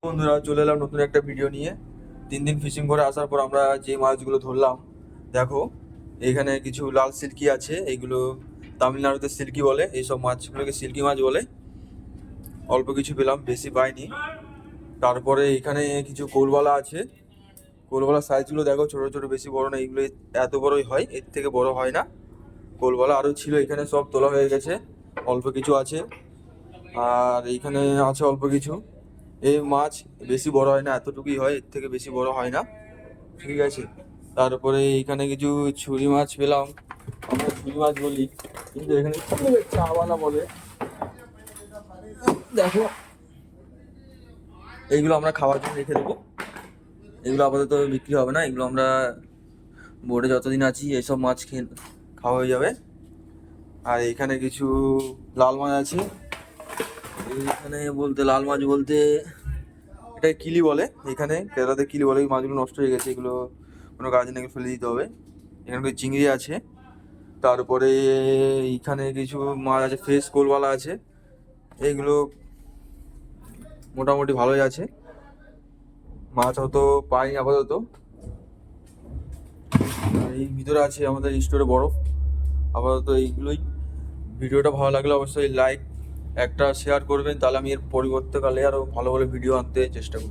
বন্ধুরা, চলে এলাম নতুন একটা ভিডিও নিয়ে। 3 দিন ফিশিং করে আসার পর আমরা যে মাছগুলো ধরলাম, দেখো এখানে কিছু লাল সিল্কি আছে। এইগুলো তামিলনাড়ুতে সিল্কি বলে, এইসব মাছগুলোকে সিল্কি মাছ বলে। অল্প কিছু পেলাম, বেশি পাইনি। তারপরে এখানে কিছু কৌলবালা আছে। কৌলবালার সাইজগুলো দেখো, ছোট ছোট, বেশি বড় না। এইগুলো এত বড়ই হয়, এর থেকে বড় হয় না। কৌলবালা আরও ছিল, এখানে সব তোলা হয়ে গেছে। অল্প কিছু আছে, আর এইখানে আছে অল্প কিছু। এই মাছ বেশি বড় হয় না, এতটুকুই হয়, এর থেকে বেশি বড় হয় না। ঠিক আছে। তারপরে এইখানে কিছু ছুরি মাছ পেলাম, আমরা ছুরি মাছ বলি, কিন্তু এখানে চাওয়ালা বলে। দেখো, এইগুলো আমরা খাওয়ার জন্য রেখে দেবো। এগুলো আপাতত বিক্রি হবে না, এগুলো আমরা বোর্ডে যতদিন আছি এইসব মাছ খাওয়া হয়ে যাবে। আর এখানে কিছু লাল মাছ আছে। এখানে বলতে লাল মাছ বলতে এটা কিলি বলে, এখানে কেরালাতে কিলি বলে। এই মাছগুলো নষ্ট হয়ে গেছে, এগুলো কোনো কাজে নাকি ফেলে দিতে হবে। এখানে কিছু চিংড়ি আছে। তারপরে এইখানে কিছু মাছ আছে, ফ্রেশ কোলওয়ালা আছে। এইগুলো মোটামুটি ভালোই আছে, মাছ হয়তো পাইনি আপাতত। এই ভিতরে আছে আমাদের স্টোরে বরফ। আপাতত এইগুলোই। ভিডিওটা ভালো লাগলে অবশ্যই লাইক একটা শেয়ার করবেন, তাহলে আমি এর পরিবর্তীকালে আরও ভালো ভালো ভিডিও আনতে চেষ্টা করব।